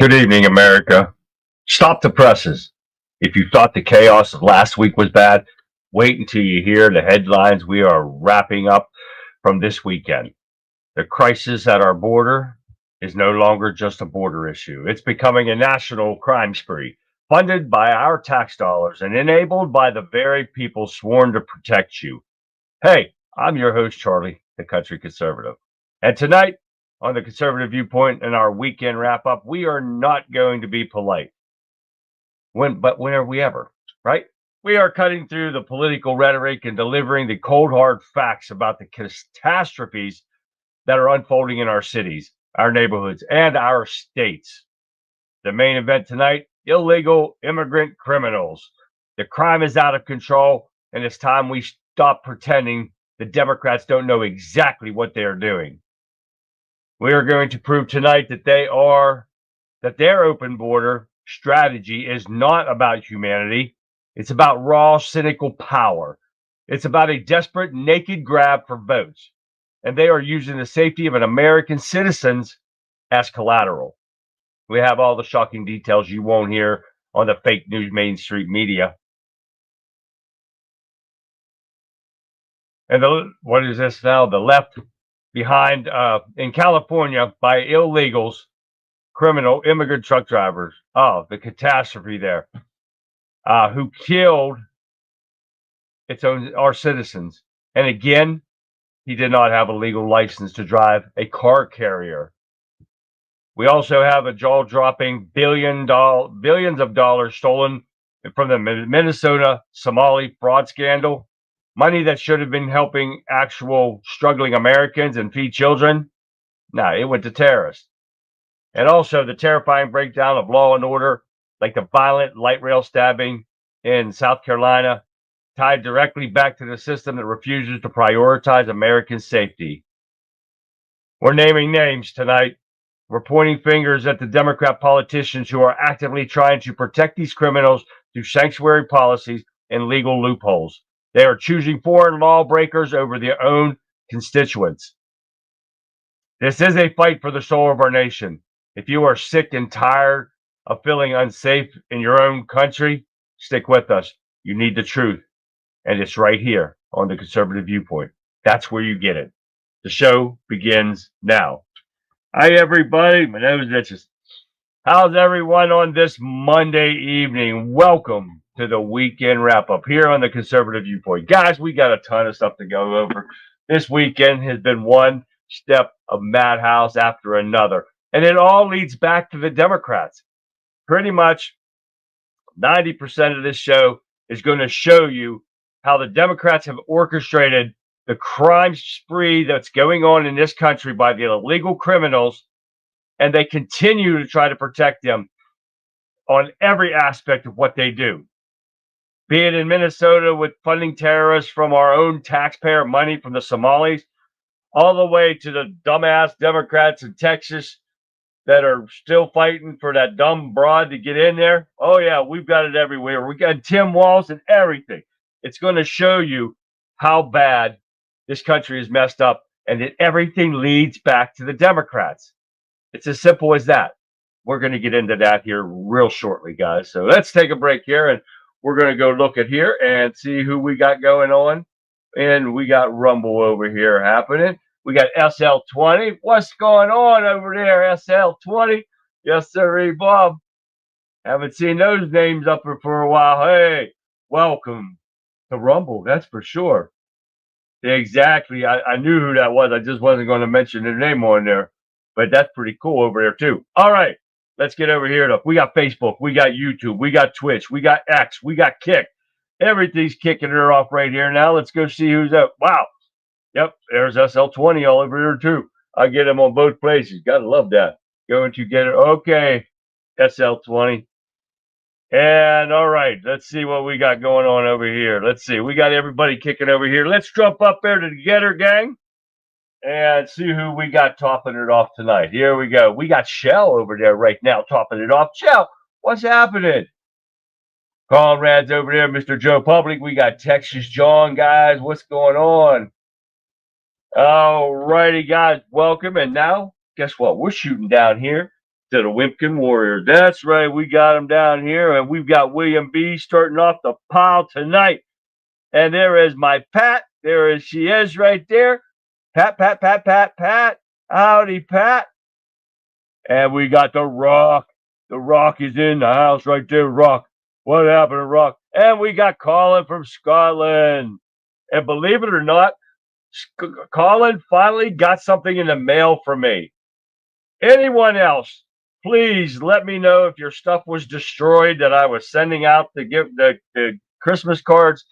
Good evening, America. Stop the presses. If you thought the chaos of last week was bad, wait until you hear the headlines we are wrapping up from this weekend. The crisis at our border is no longer just a border issue. It's becoming a national crime spree, funded by our tax dollars and enabled by the very people sworn to protect you. Hey, I'm your host, Charlie, the country conservative. And tonight, on the Conservative Viewpoint and our weekend wrap up, we are not going to be polite. But when are we ever, right? We are cutting through the political rhetoric and delivering the cold hard facts about the catastrophes that are unfolding in our cities, our neighborhoods, and our states. The main event tonight: illegal immigrant criminals. The crime is out of control, and it's time we stop pretending the Democrats don't know exactly what they are doing. We are going to prove tonight that their open border strategy is not about humanity. It's about raw, cynical power. It's about a desperate, naked grab for votes. And they are using the safety of an American citizens as collateral. We have all the shocking details you won't hear on the fake news mainstream media. And what is this now? The left behind in California by illegals, criminal immigrant truck drivers. Oh, the catastrophe there, who killed our citizens. And again, he did not have a legal license to drive a car carrier. We also have a jaw-dropping billions of dollars stolen from the Minnesota Somali fraud scandal. Money that should have been helping actual struggling Americans and feed children. No, it went to terrorists. And also the terrifying breakdown of law and order, like the violent light rail stabbing in South Carolina, tied directly back to the system that refuses to prioritize American safety. We're naming names tonight. We're pointing fingers at the Democrat politicians who are actively trying to protect these criminals through sanctuary policies and legal loopholes. They are choosing foreign lawbreakers over their own constituents. This is a fight for the soul of our nation. If you are sick and tired of feeling unsafe in your own country, stick with us. You need the truth. And it's right here on the Conservative Viewpoint. That's where you get it. The show begins now. Hi, everybody. My name is Richard. How's everyone on this Monday evening? Welcome to the weekend wrap-up here on the Conservative Viewpoint. Guys, we got a ton of stuff to go over. This weekend has been one step of madhouse after another. And it all leads back to the Democrats. Pretty much 90% of this show is going to show you how the Democrats have orchestrated the crime spree that's going on in this country by the illegal criminals, and they continue to try to protect them on every aspect of what they do. Be it in Minnesota with funding terrorists from our own taxpayer money from the Somalis, all the way to the dumbass Democrats in Texas that are still fighting for that dumb broad to get in there. Oh, yeah, we've got it everywhere. We got Tim Walz and everything. It's going to show you how bad this country is messed up and that everything leads back to the Democrats. It's as simple as that. We're going to get into that here real shortly, guys. So let's take a break here, and we're going to go look at here and see who we got going on. And we got Rumble over here happening. We got SL20. What's going on over there, SL20? Yes, sir, Bob. Haven't seen those names up here for a while. Hey, welcome to Rumble, that's for sure. Exactly. I knew who that was. I just wasn't going to mention their name on there. But that's pretty cool over there, too. All right. Let's get over here. We got Facebook. We got YouTube. We got Twitch. We got X. We got Kick. Everything's kicking her off right here now. Let's go see who's up. Wow. Yep. There's SL20 all over here, too. I get him on both places. Gotta love that. Going to get it. Okay. SL20. And all right, let's see what we got going on over here. Let's see. We got everybody kicking over here. Let's jump up there to the Getter Gang and see who we got topping it off tonight. Here we go. We got Shell over there right now topping it off. Shell, what's happening? Conrad's over there, Mr. Joe Public. We got Texas John, guys. What's going on? All righty, guys. Welcome. And now, guess what? We're shooting down here to the Wimpkin Warriors. That's right, we got them down here, and we've got William B. starting off the pile tonight. And there is my Pat. There is she is right there. Pat, Pat, Pat, Pat, Pat. Howdy, Pat. And we got the Rock. The Rock is in the house right there, Rock. What happened to Rock? And we got Colin from Scotland. And believe it or not, Colin finally got something in the mail from me. Anyone else, please let me know if your stuff was destroyed that I was sending out to give the Christmas cards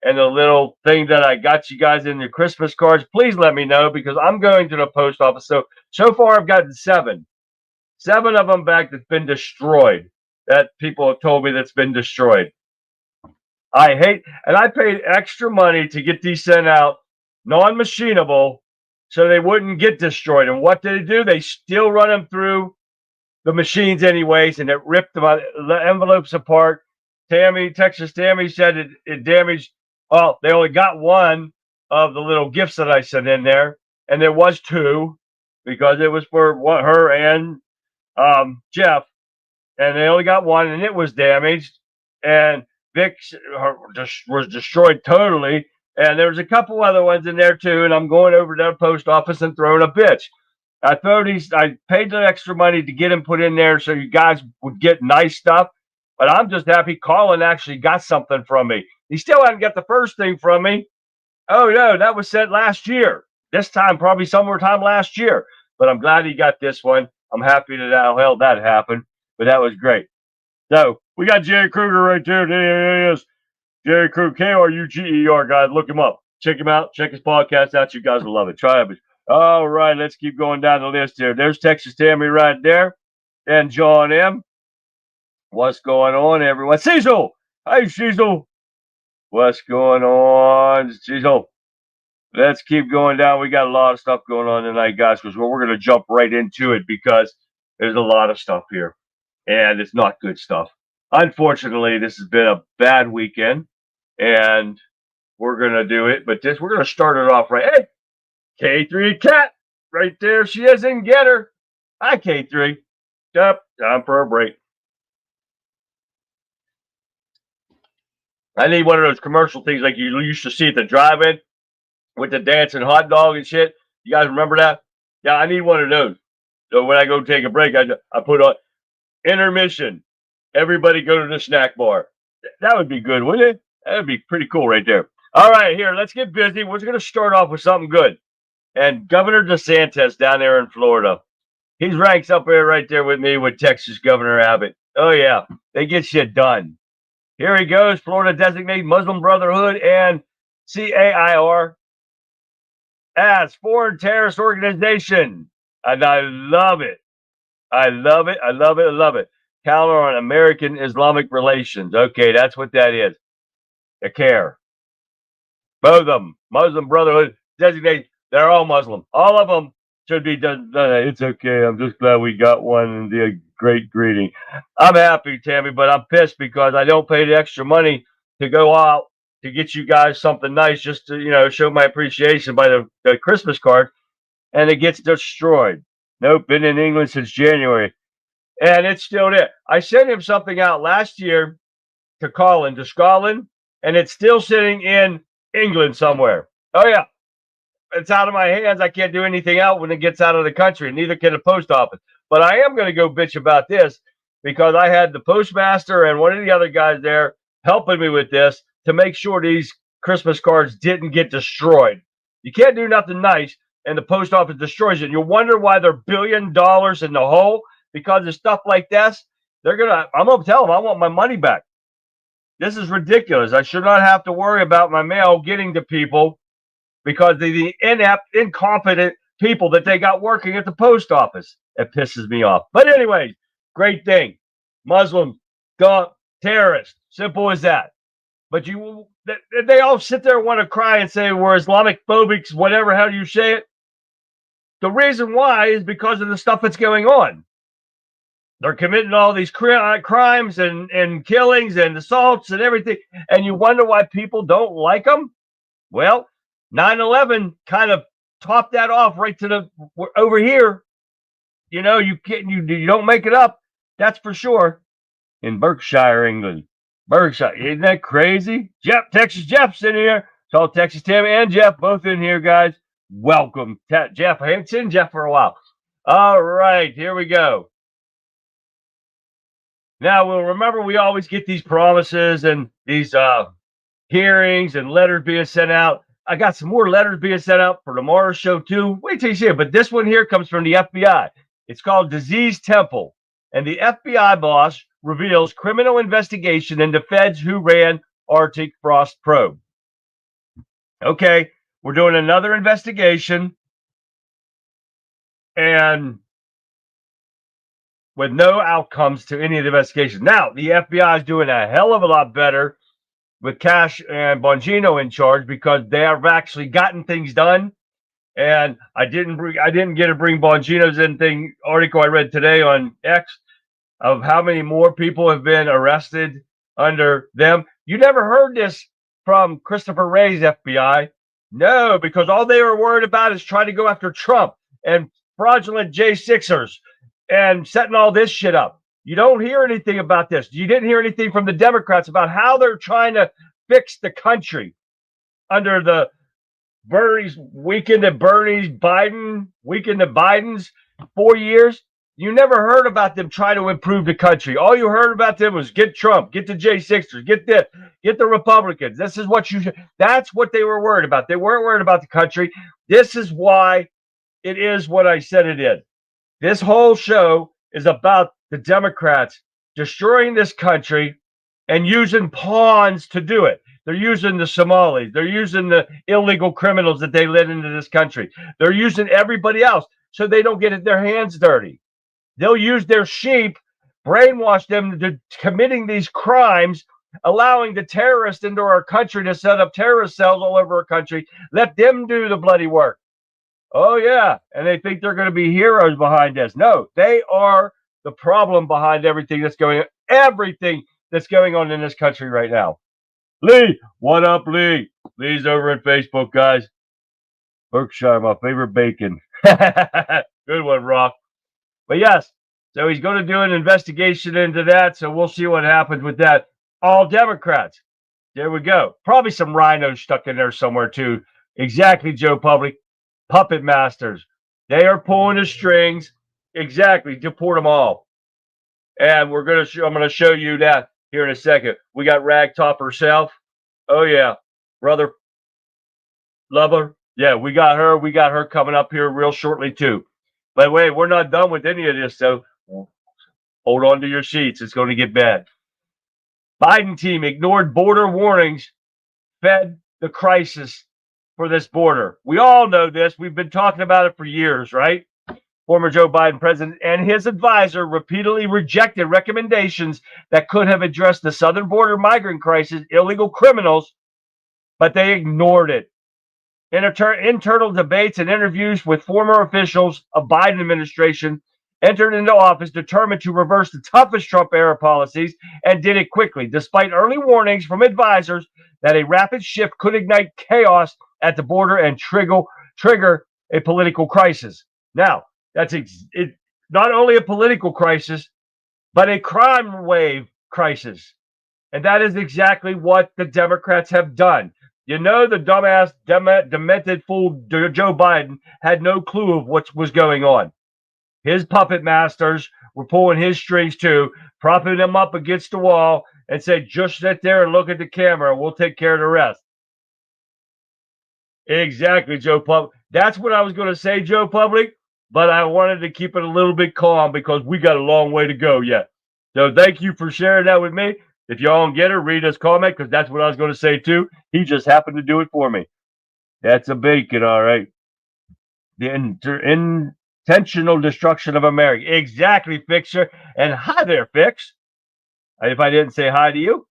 and the little thing that I got you guys in the Christmas cards. Please let me know, because I'm going to the post office. So far I've gotten 7 of them back that's been destroyed, that people have told me that's been destroyed. I paid extra money to get these sent out non-machinable so they wouldn't get destroyed. And what did they do? They still run them through the machines anyways, and it ripped the envelopes apart. Texas Tammy said it damaged. Well, they only got one of the little gifts that I sent in there, and there was 2 because it was for her and Jeff, and they only got one, and it was damaged. And Vic was destroyed totally. And there was a couple other ones in there too, and I'm going over to the post office and throwing a bitch. I paid the extra money to get them put in there so you guys would get nice stuff. But I'm just happy Colin actually got something from me. He still hadn't got the first thing from me. Oh no, that was sent last year. This time, probably somewhere time last year. But I'm glad he got this one. I'm happy that happened. But that was great. So we got Jerry Kruger right there. There he is. Jerry Kruger, Kruger, guys. Look him up. Check him out. Check his podcast out. You guys will love it. Try it. All right, let's keep going down the list here. There's Texas Tammy right there. And John M. What's going on, everyone? Cecil! Hey, Cecil! What's going on, Cecil? Let's keep going down. We got a lot of stuff going on tonight, guys, because we're going to jump right into it because there's a lot of stuff here, and it's not good stuff. Unfortunately, this has been a bad weekend, and we're going to do it, but we're going to start it off right. Hey, K3 Cat, right there. She is in Getter. Hi, K3. Yep, time for a break. I need one of those commercial things like you used to see at the drive-in with the dancing hot dog and shit. You guys remember that? Yeah, I need one of those. So when I go take a break, I put on intermission. Everybody go to the snack bar. That would be good, wouldn't it? That would be pretty cool right there. All right, here, let's get busy. We're going to start off with something good. And Governor DeSantis down there in Florida, he ranks up there right there with me with Texas Governor Abbott. Oh, yeah, they get shit done. Here he goes. Florida designate Muslim Brotherhood and CAIR as foreign terrorist organization. And I love it. I love it. I love it. I love it. Counter on American Islamic relations. Okay, that's what that is. A CAIR. Both of them. Muslim Brotherhood designate. They're all Muslim. All of them should be done. It's okay. I'm just glad we got one and the great greeting. I'm happy, Tammy, but I'm pissed because I don't pay the extra money to go out to get you guys something nice just to, show my appreciation by the Christmas card, and it gets destroyed. Nope, been in England since January, and it's still there. I sent him something out last year to Scotland, and it's still sitting in England somewhere. Oh, yeah. It's out of my hands. I can't do anything out when it gets out of the country. Neither can the post office. But I am going to go bitch about this because I had the postmaster and one of the other guys there helping me with this to make sure these Christmas cards didn't get destroyed. You can't do nothing nice and the post office destroys it. And you'll wonder why they're $1 billion in the hole because of stuff like this. I'm going to tell them I want my money back. This is ridiculous. I should not have to worry about my mail getting to people because of the inept, incompetent people that they got working at the post office. It pisses me off. But anyways, great thing. Muslims, terrorists. Simple as that. But they all sit there and want to cry and say we're Islamic phobics, whatever, how do you say it? The reason why is because of the stuff that's going on. They're committing all these crimes and killings and assaults and everything. And you wonder why people don't like them? Well, 9/11 kind of topped that off right to over here. You know, you don't make it up. That's for sure. In Berkshire, England. Berkshire, isn't that crazy? Texas Jeff's in here. So Texas Tim and Jeff both in here, guys. Welcome, Jeff. I haven't seen Jeff for a while. All right, here we go. Now, we'll remember we always get these promises and these hearings and letters being sent out. I got some more letters being sent out for tomorrow's show, too. Wait till you see it. But this one here comes from the FBI. It's called Disease Temple. And the FBI boss reveals criminal investigation into feds who ran Arctic frost probe. Okay, we're doing another investigation. And with no outcomes to any of the investigations. Now, the FBI is doing a hell of a lot better with Cash and Bongino in charge because they have actually gotten things done. And I didn't get to bring Bongino's article I read today on X of how many more people have been arrested under them. You never heard this from Christopher Wray's FBI. No, because all they were worried about is trying to go after Trump and fraudulent J6ers and setting all this shit up. You don't hear anything about this. You didn't hear anything from the Democrats about how they're trying to fix the country under the weekend of Biden's 4 years. You never heard about them trying to improve the country. All you heard about them was get Trump, get the J6ers, get the Republicans. That's what they were worried about. They weren't worried about the country. This is why it is what I said it is. This whole show is about the Democrats destroying this country and using pawns to do it. They're using the Somalis. They're using the illegal criminals that they let into this country. They're using everybody else so they don't get their hands dirty. They'll use their sheep, brainwash them to committing these crimes, allowing the terrorists into our country to set up terrorist cells all over our country. Let them do the bloody work. Oh, yeah. And they think they're going to be heroes behind this. No, they are the problem behind everything that's going on in this country right now. Lee, what up, Lee? Lee's over on Facebook, guys. Berkshire, my favorite bacon. Good one, Rock. But yes, so he's going to do an investigation into that. So we'll see what happens with that. All Democrats. There we go. Probably some rhinos stuck in there somewhere, too. Exactly, Joe Public. Puppet masters. They are pulling the strings. Exactly. Deport them all. And I'm going to show you that here in a second. We got Ragtop herself. Oh, yeah. Brother Lover. Yeah, we got her. We got her coming up here real shortly, too. But wait, we're not done with any of this, so hold on to your seats. It's going to get bad. Biden team ignored border warnings, fed the crisis for this border. We all know this. We've been talking about it for years, right? Former Joe Biden president and his advisor repeatedly rejected recommendations that could have addressed the southern border migrant crisis, illegal criminals, but they ignored it. Internal debates and interviews with former officials of Biden administration entered into office determined to reverse the toughest Trump-era policies and did it quickly, despite early warnings from advisors that a rapid shift could ignite chaos at the border and trigger a political crisis. Now, that's not only a political crisis, but a crime wave crisis. And that is exactly what the Democrats have done. You know, the dumbass, demented fool Joe Biden had no clue of what was going on. His puppet masters were pulling his strings too, propping him up against the wall and say, just sit there and look at the camera. We'll take care of the rest. Exactly, Joe Public. That's what I was going to say, Joe Public, but I wanted to keep it a little bit calm because we got a long way to go yet. So thank you for sharing that with me. If y'all don't get it, read his comment because that's what I was going to say too. He just happened to do it for me. That's a bacon, all right. The intentional destruction of America. Exactly, Fixer. And hi there, Fix. If I didn't say hi to you.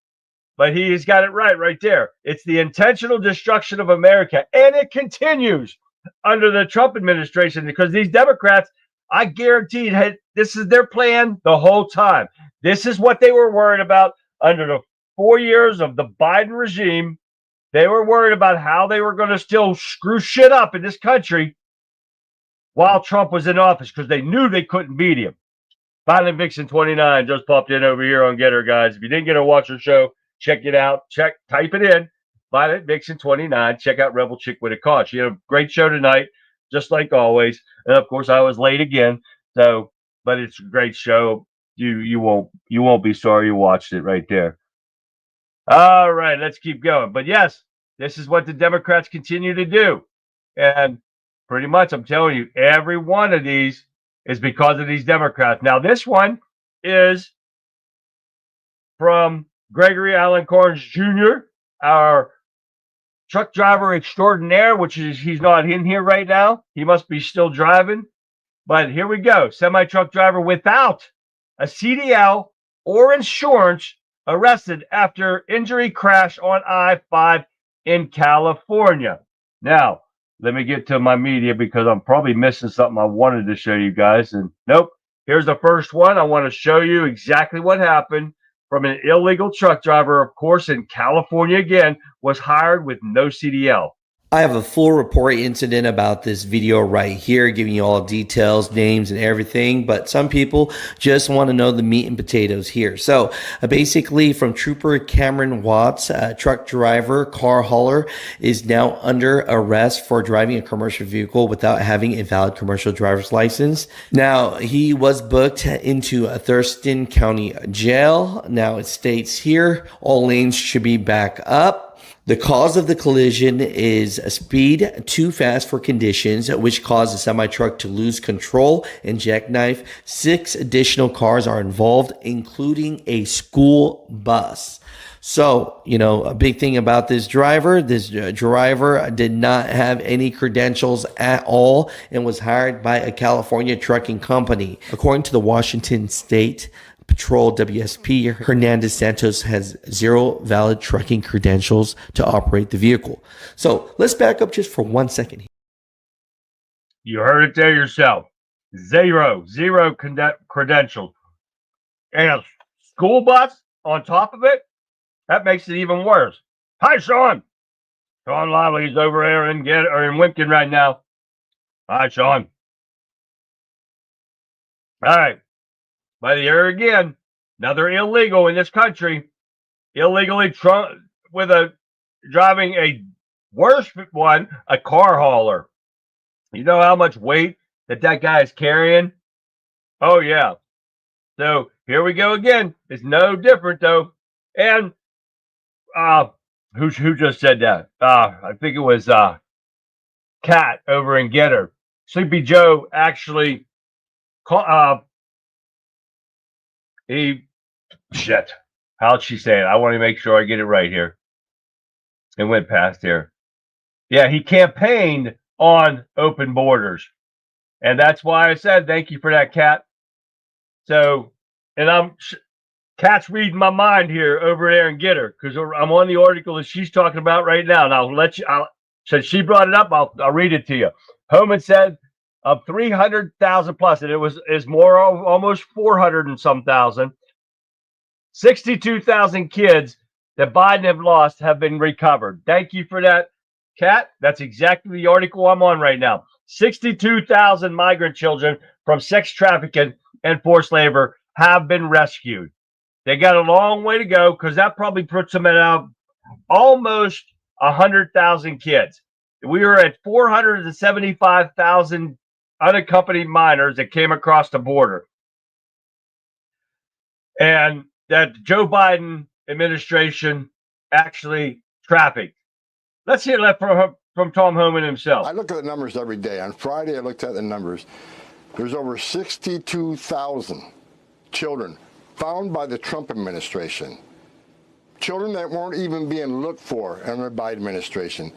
But he's got it right there. It's the intentional destruction of America. And it continues under the Trump administration because these Democrats, I guarantee this is their plan the whole time. This is what they were worried about under the 4 years of the Biden regime. They were worried about how they were going to still screw shit up in this country while Trump was in office because they knew they couldn't beat him. Violent Vixen 29 just popped in over here on Getter, guys. If you didn't get to watch her show, check it out. Type it in. Violent Vixen 29. Check out Rebel Chick with a Cause. She had a great show tonight, just like always. And of course, I was late again. So, but it's a great show. You won't be sorry you watched it right there. All right, let's keep going. But yes, this is what the Democrats continue to do. And pretty much, I'm telling you, every one of these is because of these Democrats. Now, this one is from Gregory Allen Carnes Jr., our truck driver extraordinaire, which is he's not in here right now. He must be still driving. But here we go. Semi-truck driver without a CDL or insurance arrested after injury crash on I-5 in California. Now, let me get to my media because I'm probably missing something I wanted to show you guys. And nope, here's the first one. I want to show you exactly what happened from an illegal truck driver, of course, in California again, was hired with no CDL. I have a full report incident about this video right here, giving you all details, names, and everything. But some people just want to know the meat and potatoes here. So basically, from Trooper Cameron Watts, truck driver, car hauler, is now under arrest for driving a commercial vehicle without having a valid commercial driver's license. Now, he was booked into a Thurston County jail. Now, it states here, all lanes should be back up. The cause of the collision is a speed too fast for conditions, which caused the semi-truck to lose control and jackknife. 6 additional cars are involved, including a school bus. So, a big thing about this driver did not have any credentials at all and was hired by a California trucking company. According to the Washington State Patrol WSP, Hernandez Santos has 0 valid trucking credentials to operate the vehicle. So let's back up just for 1 second. You heard it there yourself. Zero credentials. And a school bus on top of it? That makes it even worse. Hi, Sean. Sean Lively's over there in Wimpton right now. Hi, Sean. All right. But here again, another illegal in this country, illegally driving a worse one, a car hauler. You know how much weight that guy is carrying? Oh, yeah. So here we go again. It's no different, though. And who just said that? I think it was Kat over in Getter. Sleepy Joe actually how'd she say it? I want to make sure I get it right here. It went past here. Yeah, he campaigned on open borders. And that's why I said thank you for that, Kat. So, and Kat's reading my mind here over there and get her because I'm on the article that she's talking about right now. And I'll let you, since she brought it up, I'll read it to you. Homan said of 300,000 plus, and it's more, almost 400 and some thousand. 62,000 kids that Biden have lost have been recovered. Thank you for that, Kat. That's exactly the article I'm on right now. 62,000 migrant children from sex trafficking and forced labor have been rescued. They got a long way to go because that probably puts them at almost 100,000 kids. We were at 475,000 unaccompanied minors that came across the border. And that Joe Biden administration actually trafficked. Let's hear that from Tom Homan himself. I look at the numbers every day. On Friday, I looked at the numbers. There's over 62,000 children found by the Trump administration. Children that weren't even being looked for in the Biden administration.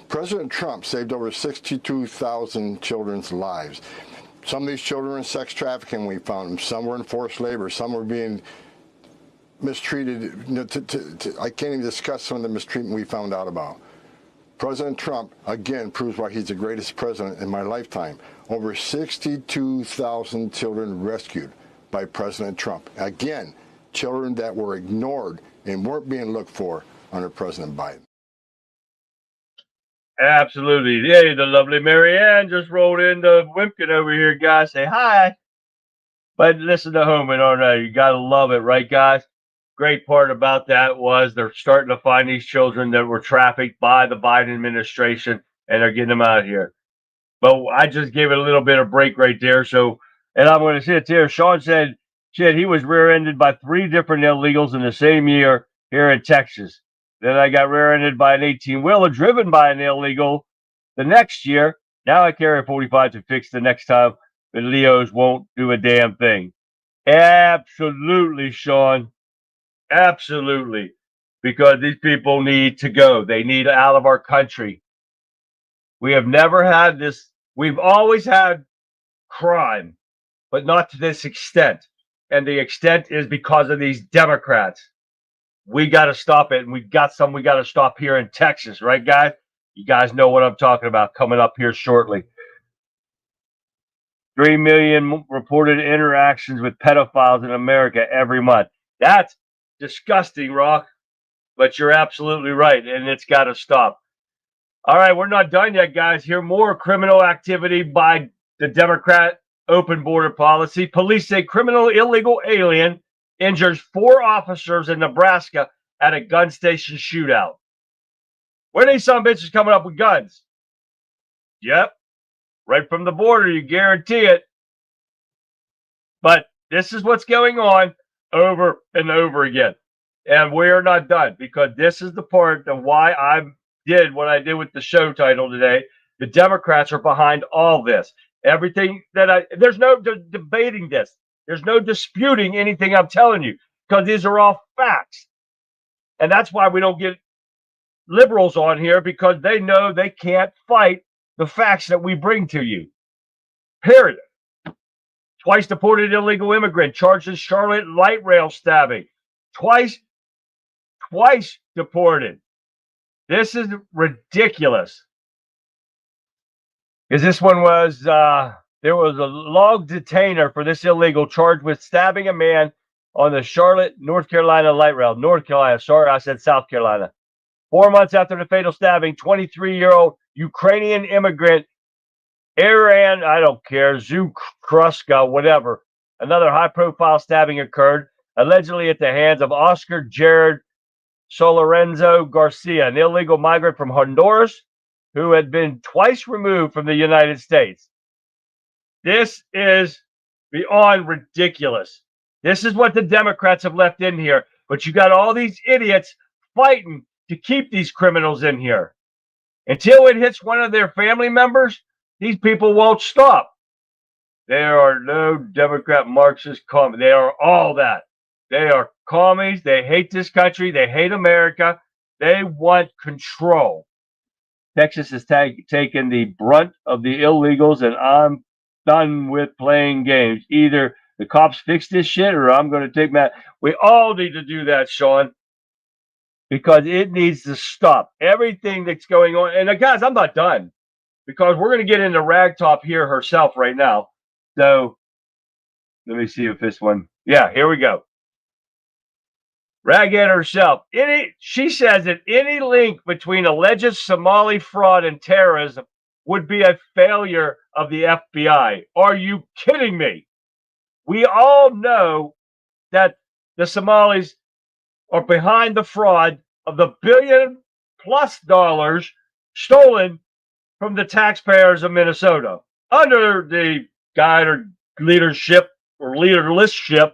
President Trump saved over 62,000 children's lives. Some of these children were in sex trafficking, we found them. Some were in forced labor. Some were being mistreated. I can't even discuss some of the mistreatment we found out about. President Trump, again, proves why he's the greatest president in my lifetime. Over 62,000 children rescued by President Trump. Again, children that were ignored and weren't being looked for under President Biden. Absolutely. Hey, the lovely Marianne just rolled into Wimpkin over here, guys. Say hi. But listen to Homan on that. You got to love it, right, guys? Great part about that was they're starting to find these children that were trafficked by the Biden administration, and they're getting them out of here. But I just gave it a little bit of break right there. So, and I'm going to say it here. Sean said, shit, he was rear-ended by 3 different illegals in the same year here in Texas. Then I got rear-ended by an 18-wheeler driven by an illegal the next year. Now I carry a 45 to fix the next time the Leos won't do a damn thing. Absolutely, Sean. Absolutely. Because these people need to go. They need out of our country. We have never had this. We've always had crime, but not to this extent. And the extent is because of these Democrats. We got to stop it. And we got to stop here in Texas, right, guys? You guys know what I'm talking about coming up here shortly. 3 million reported interactions with pedophiles in America every month. That's disgusting, Rock. But you're absolutely right. And it's got to stop. All right, we're not done yet, guys. Here, more criminal activity by the Democrat open border policy. Police say criminal illegal alien injures 4 officers in Nebraska at a gun station shootout. Where are these some bitches coming up with guns? Yep, right from the border, you guarantee it. But this is what's going on over and over again. And we're not done, because this is the part of why I did what I did with the show title today. The Democrats are behind all this. Everything that there's no debating this. There's no disputing anything I'm telling you, because these are all facts. And that's why we don't get liberals on here, because they know they can't fight the facts that we bring to you. Period. Twice deported illegal immigrant charged in Charlotte light rail stabbing. Twice deported. This is ridiculous. Because this one was, there was a log detainer for this illegal charged with stabbing a man on the Charlotte, North Carolina light rail. North Carolina, sorry, I said South Carolina. 4 months after the fatal stabbing, 23-year-old Ukrainian immigrant, Iran, I don't care, Zukruska, whatever. Another high-profile stabbing occurred, allegedly at the hands of Oscar Jared Solorenzo Garcia, an illegal migrant from Honduras who had been twice removed from the United States. This is beyond ridiculous. This is what the Democrats have left in here. But you got all these idiots fighting to keep these criminals in here. Until it hits one of their family members, these people won't stop. There are no Democrat Marxist commies. They are all that. They are commies. They hate this country. They hate America. They want control. Texas has taken the brunt of the illegals, and I'm done with playing games. Either the cops fix this shit, or I'm going to take that. We all need to do that, Sean, because it needs to stop. Everything that's going on. And guys, I'm not done, because we're going to get into Ragtop here herself right now. So let me see if this one. Yeah, here we go. Raghead herself. She says that any link between alleged Somali fraud and terrorism would be a failure of the FBI. Are you kidding me? We all know that the Somalis are behind the fraud of the $1 billion+ stolen from the taxpayers of Minnesota under the guide or leadership or leaderlessship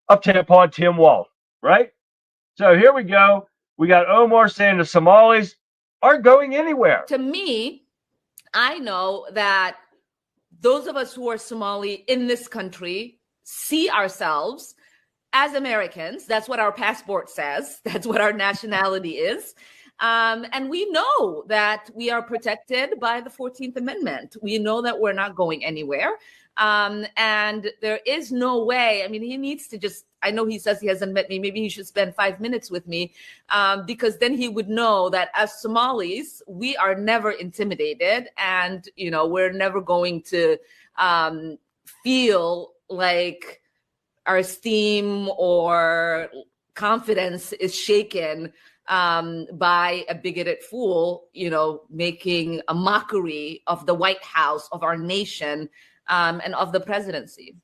of Tampon Tim Walz. Right? So here we go. We got Omar saying the Somalis aren't going anywhere. To me, I know that those of us who are Somali in this country see ourselves as Americans. That's what our passport says. That's what our nationality is. And we know that we are protected by the 14th Amendment. We know that we're not going anywhere. And there is no way. I mean, he needs to just, I know he says he hasn't met me. Maybe he should spend 5 minutes with me, because then he would know that as Somalis, we are never intimidated, and, you know, we're never going to feel like our esteem or confidence is shaken by a bigoted fool, making a mockery of the White House, of our nation, and of the presidency.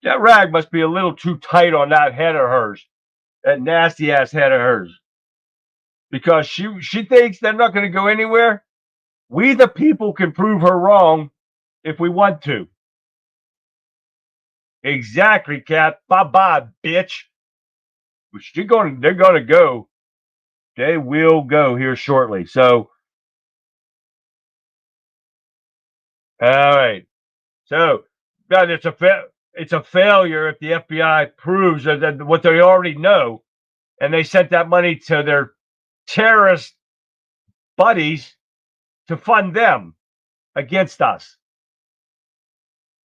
That rag must be a little too tight on that head of hers, that nasty ass head of hers, because she thinks they're not going to go anywhere. We, the people, can prove her wrong if we want to. Exactly, Cat. Bye-bye, bitch. But they're going to go. They will go here shortly. So, all right. So, God, it's a failure if the FBI proves that what they already know, and they sent that money to their terrorist buddies to fund them against us.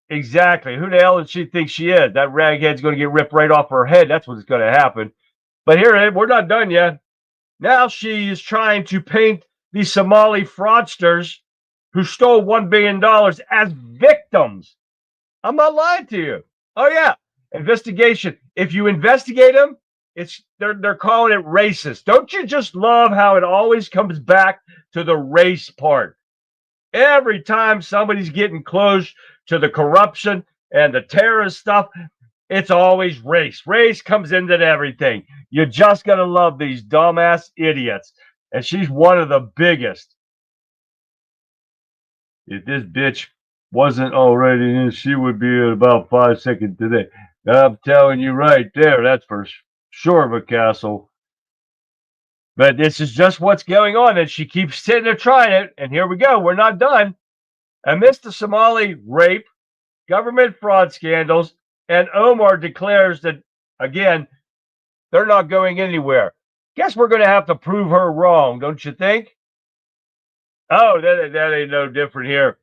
Exactly. Who the hell does she think she is? That raghead's going to get ripped right off her head. That's what's going to happen. But here, we're not done yet. Now she is trying to paint these Somali fraudsters who stole $1 billion as victims. I'm not lying to you. Oh, yeah. Investigation. If you investigate them, they're calling it racist. Don't you just love how it always comes back to the race part? Every time somebody's getting close to the corruption and the terrorist stuff, it's always race. Race comes into everything. You just got to love these dumbass idiots. And she's one of the biggest. If this bitch wasn't already in, she would be at about 5 seconds today. I'm telling you right there, that's for sure, McCastle. But this is just what's going on, and she keeps sitting there trying it. And here we go. We're not done. Amidst the Somali rape, government fraud scandals, and Omar declares that, again, they're not going anywhere. Guess we're going to have to prove her wrong, don't you think? Oh, that ain't no different here.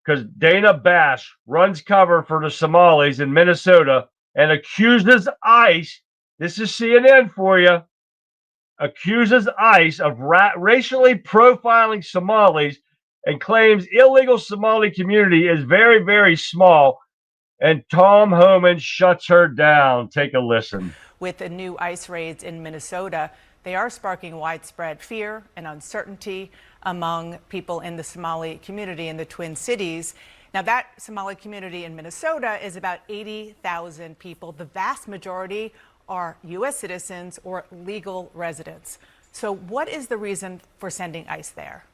Because Dana Bash runs cover for the Somalis in Minnesota and accuses ICE, this is CNN for you, accuses ICE of racially profiling Somalis and claims illegal Somali community is very, very small. And Tom Homan shuts her down. Take a listen. With the new ICE raids in Minnesota, they are sparking widespread fear and uncertainty among people in the Somali community in the Twin Cities. Now, that Somali community in Minnesota is about 80,000 people. The vast majority are U.S. citizens or legal residents. So what is the reason for sending ICE there?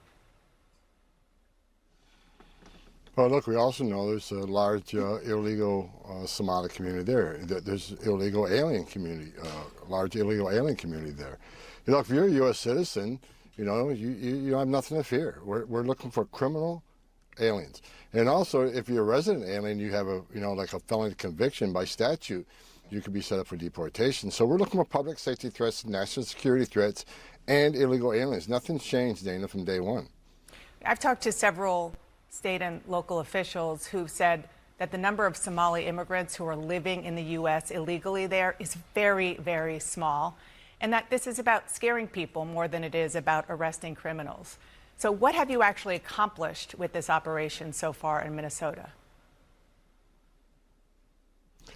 Well, look, we also know there's a large illegal Somali community there. There's illegal alien community, large illegal alien community there. You know, if you're a U.S. citizen, you have nothing to fear. We're looking for criminal aliens. And also, if you're a resident alien, you have like a felony conviction by statute, you could be set up for deportation. So we're looking for public safety threats, national security threats, and illegal aliens. Nothing's changed, Dana, from day one. I've talked to several state and local officials who've said that the number of Somali immigrants who are living in the U.S. illegally there is very, very small, and that this is about scaring people more than it is about arresting criminals. So what have you actually accomplished with this operation so far in Minnesota?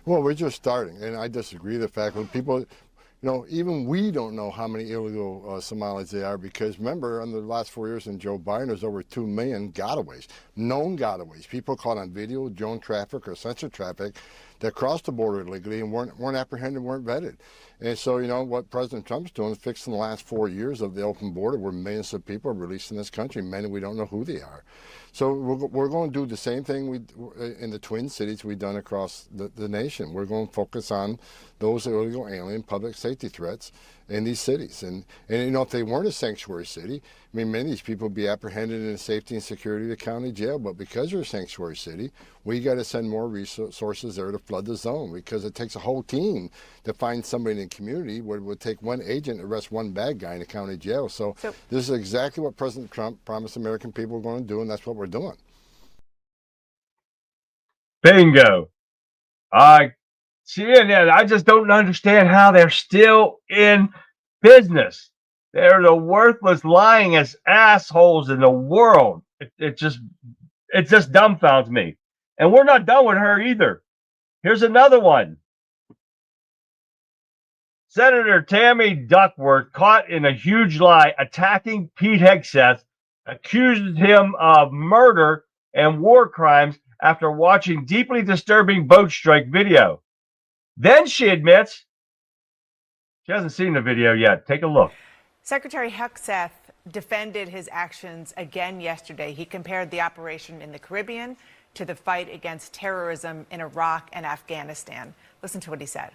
Well, we're just starting, and I disagree with the fact that people, even we don't know how many illegal Somalis they are, because remember, in the last 4 years in Joe Biden, there's over 2 million gotaways, known gotaways, people caught on video, drone traffic, or sensor traffic that crossed the border illegally and weren't apprehended, weren't vetted. And so, what President Trump's doing is fixing the last 4 years of the open border where millions of people are released in this country, many we don't know who they are. So we're going to do the same thing in the Twin Cities we've done across the nation. We're going to focus on those illegal alien public safety threats in these cities. And if they weren't a sanctuary city, many of these people would be apprehended in the safety and security of the county jail. But because you're a sanctuary city, we got to send more resources there to flood the zone, because it takes a whole team to find somebody in the community where it would take one agent to arrest one bad guy in the county jail. So this is exactly what President Trump promised American people we're going to do, and that's what we're doing. Bingo. CNN, I just don't understand how they're still in business. They're the worthless, lyingest assholes in the world. It just dumbfounds me. And we're not done with her either. Here's another one. Senator Tammy Duckworth, caught in a huge lie, attacking Pete Hegseth, accused him of murder and war crimes after watching deeply disturbing boat strike video. Then she admits she hasn't seen the video yet. Take a look. Secretary Hegseth defended his actions again yesterday. He compared the operation in the Caribbean to the fight against terrorism in Iraq and Afghanistan. Listen to what he said.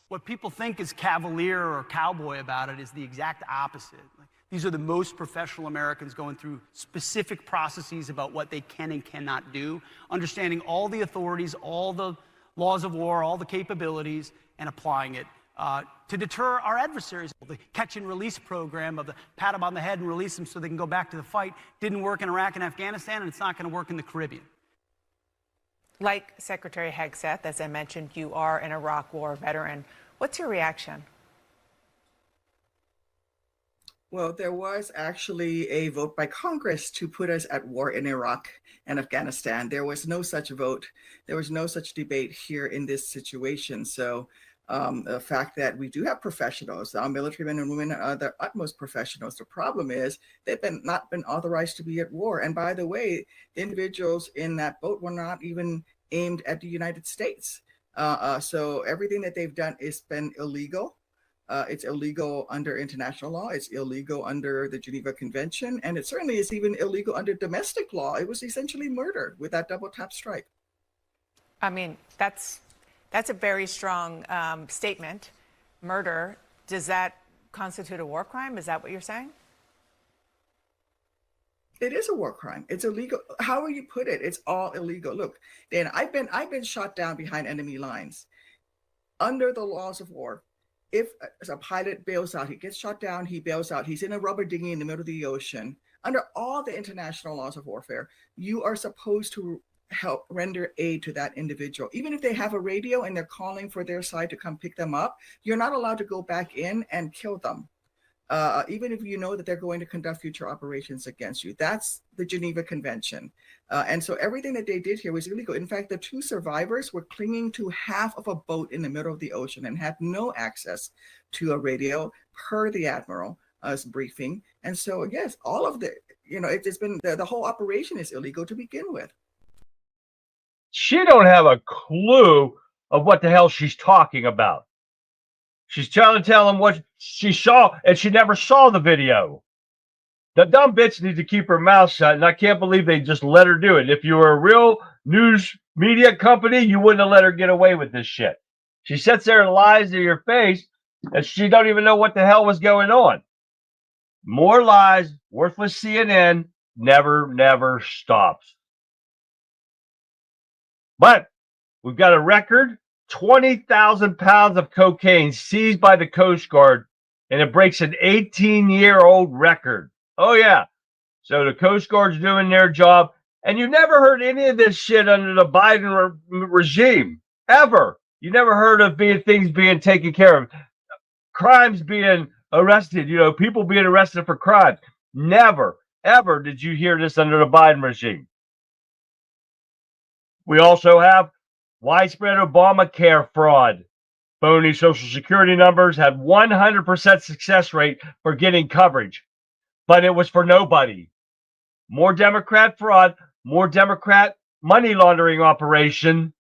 What people think is cavalier or cowboy about it is the exact opposite. These are the most professional Americans going through specific processes about what they can and cannot do, understanding all the authorities, all the laws of war, all the capabilities, and applying it to deter our adversaries. The catch and release program of the pat them on the head and release them so they can go back to the fight didn't work in Iraq and Afghanistan, and it's not going to work in the Caribbean. Like Secretary Hegseth, as I mentioned, you are an Iraq War veteran. What's your reaction? Well, there was actually a vote by Congress to put us at war in Iraq and Afghanistan. There was no such vote. There was no such debate here in this situation. So the fact that we do have professionals, our military men and women are the utmost professionals. The problem is they've not been authorized to be at war. And by the way, the individuals in that boat were not even aimed at the United States. So everything that they've done has been illegal. It's illegal under international law. It's illegal under the Geneva Convention. And it certainly is even illegal under domestic law. It was essentially murder with that double tap strike. I mean, that's a very strong statement. Murder, does that constitute a war crime? Is that what you're saying? It is a war crime. It's illegal. However you put it, it's all illegal. Look, Dan, I've been shot down behind enemy lines. Under the laws of war, if a pilot bails out, he gets shot down, he bails out, he's in a rubber dinghy in the middle of the ocean. Under all the international laws of warfare, you are supposed to help render aid to that individual. Even if they have a radio and they're calling for their side to come pick them up, you're not allowed to go back in and kill them. Even if you know that they're going to conduct future operations against you. That's the Geneva Convention. And so everything that they did here was illegal. In fact, the two survivors were clinging to half of a boat in the middle of the ocean and had no access to a radio per the Admiral's briefing. And so, yes, all of it's been, the whole operation is illegal to begin with. She don't have a clue of what the hell she's talking about. She's trying to tell him what she saw, and she never saw the video. The dumb bitch needs to keep her mouth shut, and I can't believe they just let her do it. If you were a real news media company, you wouldn't have let her get away with this shit. She sits there and lies to your face, and she don't even know what the hell was going on. More lies, worthless CNN, never stops. But we've got a record. 20,000 pounds of cocaine seized by the Coast Guard, and it breaks an 18-year-old record. Oh, yeah. So the Coast Guard's doing their job, and you never heard any of this shit under the Biden regime, ever. You never heard of things being taken care of, crimes being arrested, people being arrested for crime. Never, ever did you hear this under the Biden regime. We also have widespread Obamacare fraud. Phony Social Security numbers had 100% success rate for getting coverage, but it was for nobody. More Democrat fraud, more Democrat money laundering operation.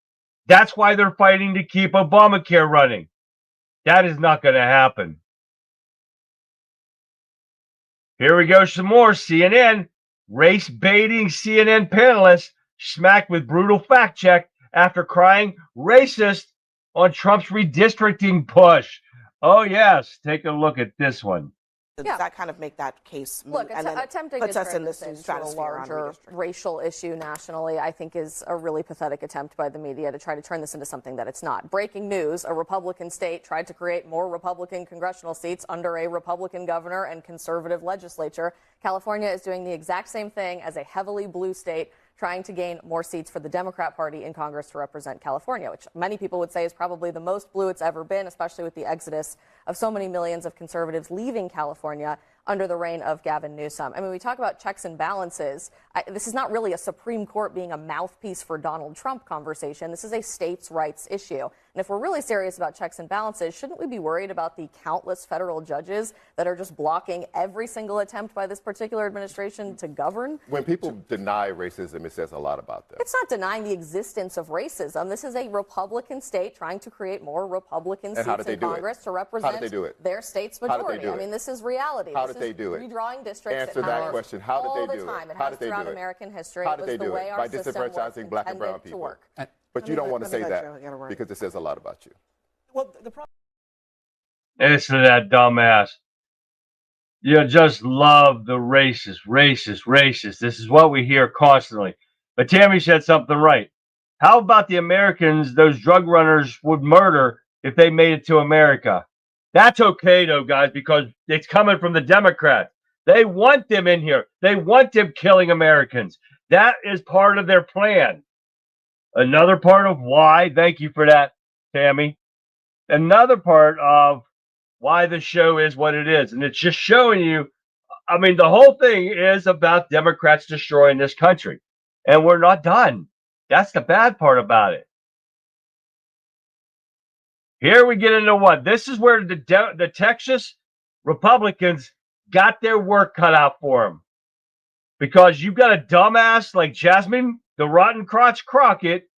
That's why they're fighting to keep Obamacare running. That is not going to happen. Here we go, some more. CNN, race baiting CNN panelist smacked with brutal fact check after crying racist on Trump's redistricting push. Oh, yes. Take a look at this one. Does that kind of make that case Look, and then attempting puts to us turn in this this into a stratosphere on larger redistricting? racial issue nationally, I think, is a really pathetic attempt by the media to try to turn this into something that it's not. Breaking news, a Republican state tried to create more Republican congressional seats under a Republican governor and conservative legislature. California is doing the exact same thing as a heavily blue state, trying to gain more seats for the Democrat Party in Congress to represent California, which many people would say is probably the most blue it's ever been, especially with the exodus of so many millions of conservatives leaving California under the reign of Gavin Newsom. I mean, we talk about checks and balances. This is not really a Supreme Court being a mouthpiece for Donald Trump conversation. This is a states' rights issue. And if we're really serious about checks and balances, shouldn't we be worried about the countless federal judges that are just blocking every single attempt by this particular administration to govern? When people deny racism, it says a lot about them. It's not denying the existence of racism. This is a Republican state trying to create more Republican seats in Congress to represent their state's majority. I mean, this is reality. How did they do it? Redrawing districts. Answer that question. How did they do it? How did they do it? American history. How did they do it? By disenfranchising black and brown people. But you don't want to say that because it says a lot about you. Well, the problem. Listen to that dumbass. You just love the racist. This is what we hear constantly. But Tammy said something right. How about the Americans those drug runners would murder if they made it to America? That's okay, though, guys, because it's coming from the Democrats. They want them in here. They want them killing Americans. That is part of their plan. Another part of why, thank you for that, Tammy. Another part of why the show is what it is. And it's just showing you, I mean, the whole thing is about Democrats destroying this country. And we're not done. That's the bad part about it. Here we get into what? This is where the Texas Republicans got their work cut out for them. Because you've got a dumbass like Jasmine, the rotten crotch Crockett,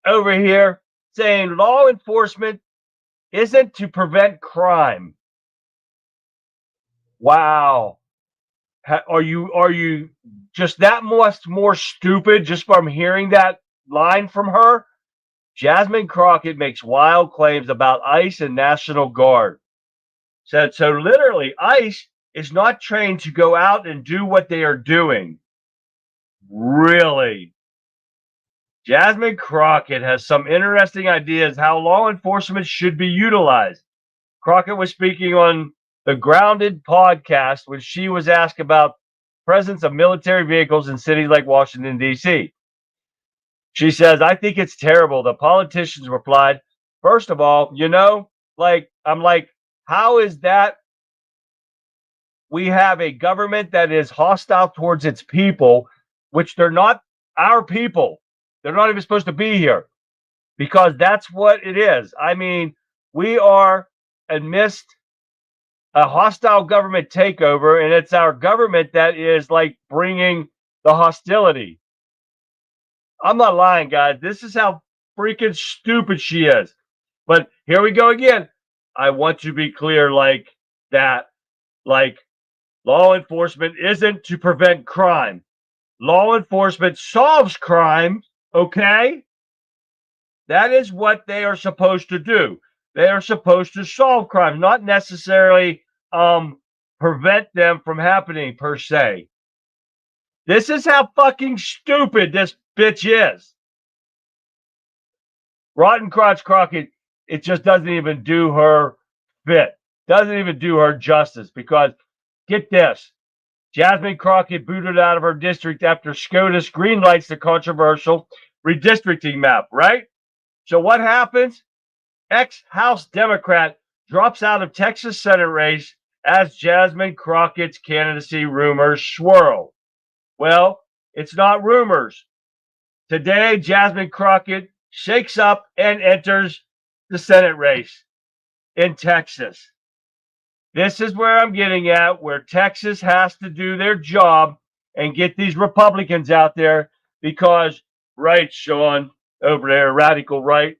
over here saying law enforcement isn't to prevent crime. Wow. Are you just that much more stupid just from hearing that line from her? Jasmine Crockett makes wild claims about ICE and National Guard. Said so literally ICE is not trained to go out and do what they are doing. Really? Jasmine Crockett has some interesting ideas how law enforcement should be utilized. Crockett was speaking on the Grounded podcast when she was asked about presence of military vehicles in cities like Washington, D.C. She says, I think it's terrible. The politicians replied, first of all, I'm like, how is that? We have a government that is hostile towards its people, which they're not our people. They're not even supposed to be here because that's what it is. I mean, we are amidst a hostile government takeover, and it's our government that is like bringing the hostility. I'm not lying, guys. This is how freaking stupid she is. But here we go again. I want to be clear like that. Like, law enforcement isn't to prevent crime. Law enforcement solves crime, okay? That is what they are supposed to do. They are supposed to solve crimes, not necessarily prevent them from happening per se. This is how fucking stupid this bitch is. Rotten Crotch Crockett, it just doesn't even do her fit. Doesn't even do her justice because, get this, Jasmine Crockett booted out of her district after SCOTUS greenlights the controversial redistricting map, right? So what happens? Ex-House Democrat drops out of Texas Senate race as Jasmine Crockett's candidacy rumors swirl. Well, it's not rumors. Today, Jasmine Crockett shakes up and enters the Senate race in Texas. This is where I'm getting at, where Texas has to do their job and get these Republicans out there because, right, Sean, over there, radical right,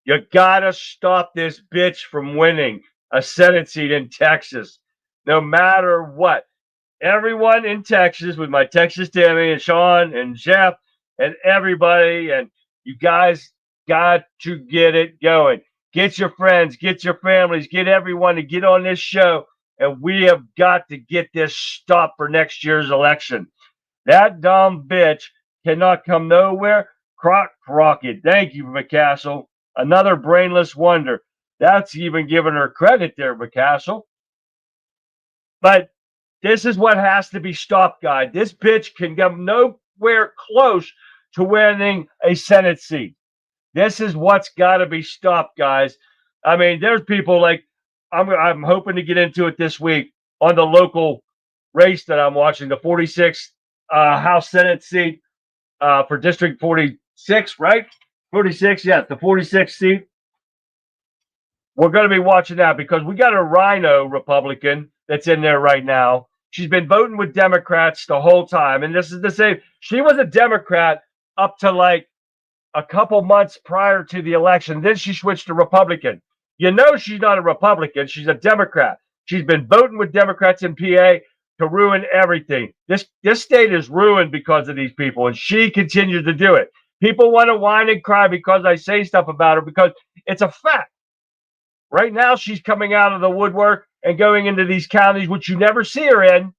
you gotta stop this bitch from winning a Senate seat in Texas, no matter what. Everyone in Texas, with my Texas Tammy and Sean and Jeff and everybody, and you guys got to get it going. Get your friends, get your families, get everyone to get on this show, and we have got to get this stopped for next year's election. That dumb bitch cannot come nowhere. Crockett, thank you, McCassell. Another brainless wonder. That's even giving her credit there, McCassell. But this is what has to be stopped, guys. This bitch can come nowhere close to winning a Senate seat. This is what's got to be stopped, guys. I mean, there's people like, I'm hoping to get into it this week on the local race that I'm watching, the 46th House Senate seat for District 46, right? 46, yes, the 46th seat. We're going to be watching that because we got a rhino Republican that's in there right now. She's been voting with Democrats the whole time. And this is the same. She was a Democrat up to like a couple months prior to the election. Then she switched to Republican. You know she's not a Republican. She's a Democrat. She's been voting with Democrats in PA to ruin everything. This state is ruined because of these people, and she continues to do it. People want to whine and cry because I say stuff about her because it's a fact. Right now, she's coming out of the woodwork and going into these counties, which you never see her in.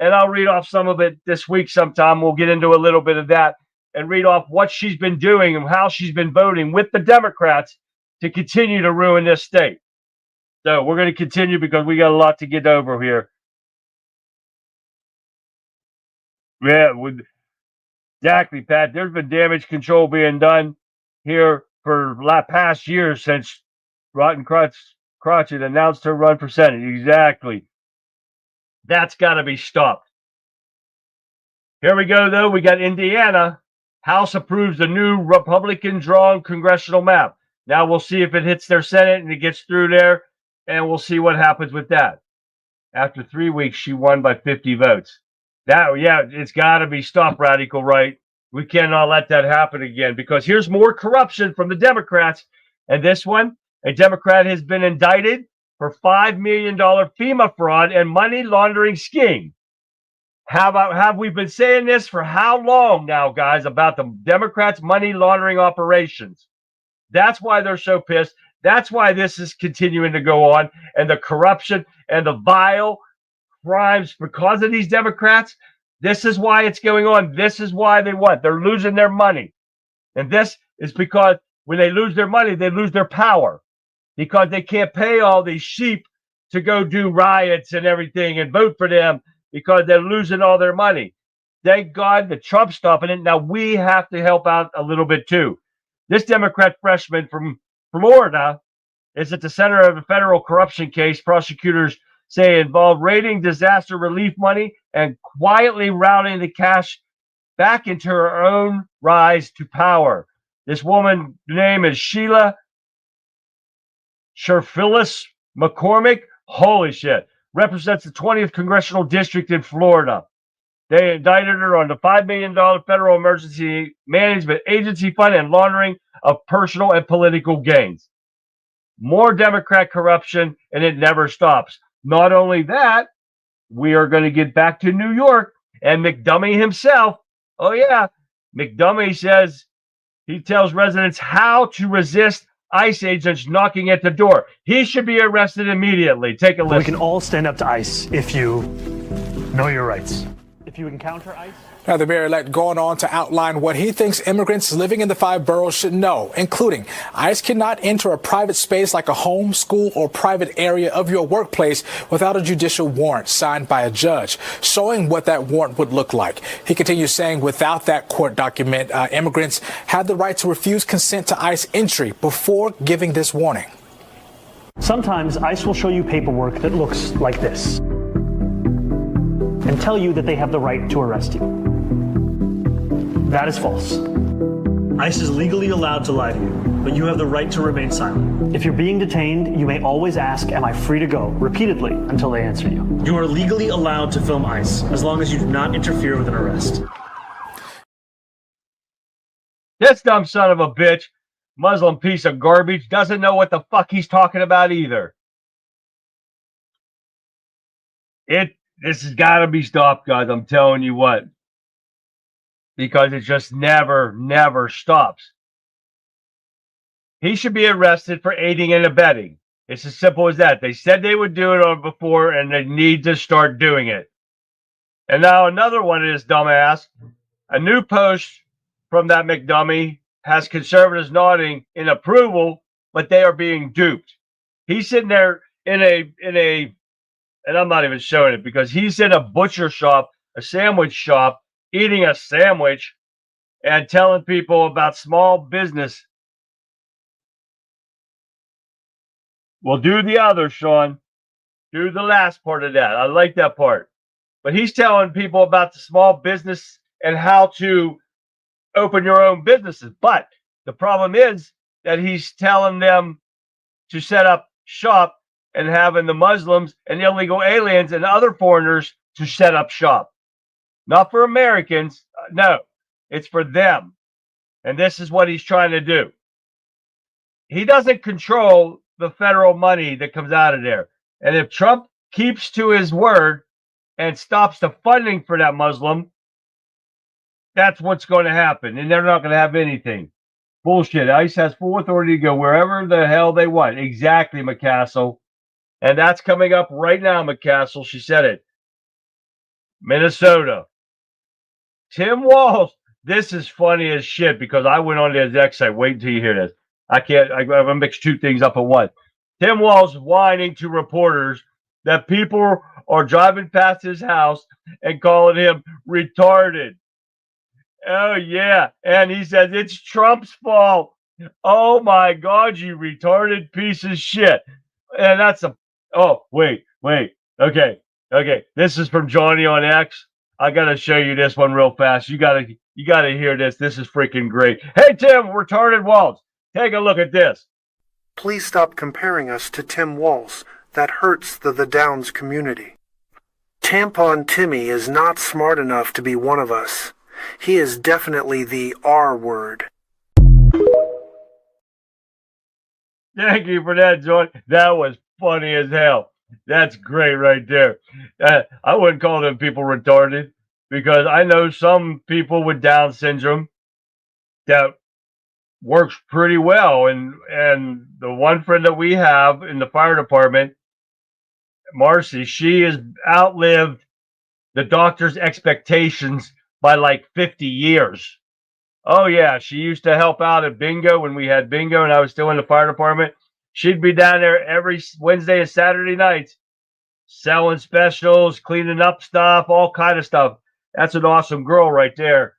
And I'll read off some of it this week sometime. We'll get into a little bit of that and read off what she's been doing and how she's been voting with the Democrats to continue to ruin this state. So we're going to continue because we got a lot to get over here. Yeah, exactly, Pat. There's been damage control being done here for past years since Rotten Crotchet announced her run for Senate. Exactly. That's got to be stopped. Here we go, though. We got Indiana. House approves the new Republican-drawn congressional map. Now we'll see if it hits their Senate and it gets through there, and we'll see what happens with that. After 3 weeks, she won by 50 votes. It's got to be stopped, radical right. We cannot let that happen again because here's more corruption from the Democrats. And this one, a Democrat has been indicted for $5 million FEMA fraud and money laundering scheme. Have we been saying this for how long now, guys, about the Democrats' money laundering operations? That's why they're so pissed. That's why this is continuing to go on. And the corruption and the vile crimes because of these Democrats, this is why it's going on. This is why they're losing their money. And this is because when they lose their money, they lose their power because they can't pay all these sheep to go do riots and everything and vote for them because they're losing all their money. Thank God that Trump's stopping it. Now we have to help out a little bit too. This Democrat freshman from Florida is at the center of a federal corruption case. Prosecutors say involved raiding disaster relief money and quietly routing the cash back into her own rise to power. This woman's name is Sheila Phyllis McCormick. Holy shit. Represents the 20th Congressional District in Florida. They indicted her on the $5 million federal emergency management agency fund and laundering of personal and political gains. More Democrat corruption, and it never stops. Not only that, we are going to get back to New York and McDummy himself. Oh, yeah. McDummy says he tells residents how to resist ICE agents knocking at the door. He should be arrested immediately. Take a listen. We can all stand up to ICE if you know your rights. If you encounter ICE. Now, the mayor-elect going on to outline what he thinks immigrants living in the 5 boroughs should know, including ICE cannot enter a private space like a home, school, or private area of your workplace without a judicial warrant signed by a judge, showing what that warrant would look like. He continues saying without that court document, immigrants have the right to refuse consent to ICE entry before giving this warning. Sometimes ICE will show you paperwork that looks like this and tell you that they have the right to arrest you. That is false. ICE is legally allowed to lie to you, but you have the right to remain silent. If you're being detained, you may always ask, "Am I free to go?" repeatedly until they answer you. You are legally allowed to film ICE as long as you do not interfere with an arrest. This dumb son of a bitch, Muslim piece of garbage, doesn't know what the fuck he's talking about either. This has got to be stopped, guys. I'm telling you what. Because it just never stops. He should be arrested for aiding and abetting. It's as simple as that. They said they would do it on before, and they need to start doing it. And now another one is dumbass. A new post from that McDummy has conservatives nodding in approval, but they are being duped. He's sitting there in a and I'm not even showing it because he's in a butcher shop, a sandwich shop, eating a sandwich and telling people about small business. Well, do the other, Sean. Do the last part of that. I like that part. But he's telling people about the small business and how to open your own businesses. But The problem is that he's telling them to set up shop and having the Muslims and illegal aliens and other foreigners to set up shop. Not for Americans. No, it's for them. And this is what he's trying to do. He doesn't control the federal money that comes out of there. And if Trump keeps to his word and stops the funding for that Muslim, that's what's going to happen. And they're not going to have anything. Bullshit. ICE has full authority to go wherever the hell they want. Exactly, McCassell. And that's coming up right now, McCassell. She said it. Minnesota. Tim Walz. This is funny as shit because I went on to his X site. Wait until you hear this. I'm going to mix two things up at once. Tim Walz whining to reporters that people are driving past his house and calling him retarded. Oh, yeah. And he says, it's Trump's fault. Oh, my God, you retarded piece of shit. And that's a... Oh, wait. Okay. This is from Johnny on X. I got to show you this one real fast. You got to hear this. This is freaking great. Hey, Tim, retarded Walz. Take a look at this. Please stop comparing us to Tim Walz. That hurts the Downs community. Tampon Timmy is not smart enough to be one of us. He is definitely the R word. Thank you for that, John. That was funny as hell. That's great right there. I wouldn't call them people retarded because I know some people with Down syndrome that works pretty well. And the one friend that we have in the fire department, Marcy, she has outlived the doctor's expectations by like 50 years. Oh, yeah. She used to help out at bingo when we had bingo and I was still in the fire department. She'd be down there every Wednesday and Saturday nights selling specials, cleaning up stuff, all kind of stuff. That's an awesome girl right there.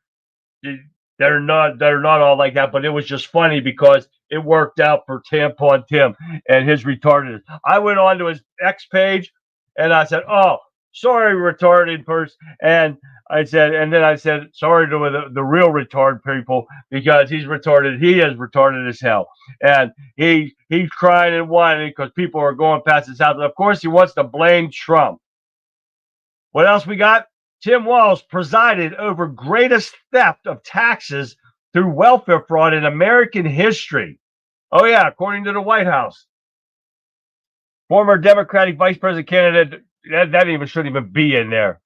They're not all like that, but it was just funny because it worked out for Tampon Tim and his retarded. I went on to his X page and I said, oh, sorry, retarded person. And I said, sorry to the real retard people because he's retarded. He is retarded as hell. And he's crying and whining because people are going past his house. And of course, he wants to blame Trump. What else we got? Tim Walz presided over greatest theft of taxes through welfare fraud in American history. Oh, yeah, according to the White House. Former Democratic Vice President candidate, that even shouldn't even be in there.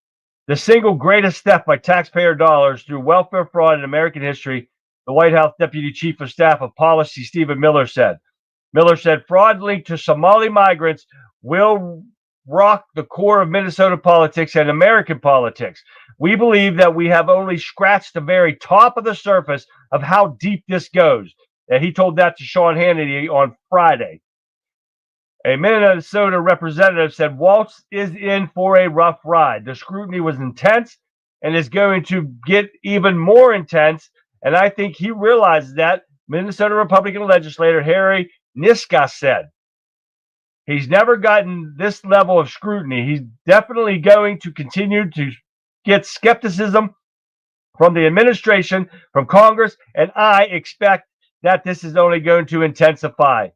The single greatest theft by taxpayer dollars through welfare fraud in American history, the White House Deputy Chief of Staff of Policy, Stephen Miller said. Miller said fraud linked to Somali migrants will rock the core of Minnesota politics and American politics. We believe that we have only scratched the very top of the surface of how deep this goes. And he told that to Sean Hannity on Friday. A Minnesota representative said Walz is in for a rough ride. The scrutiny was intense and is going to get even more intense. And I think he realizes that. Minnesota Republican legislator Harry Niska said. He's never gotten this level of scrutiny. He's definitely going to continue to get skepticism from the administration, from Congress, and I expect that this is only going to intensify.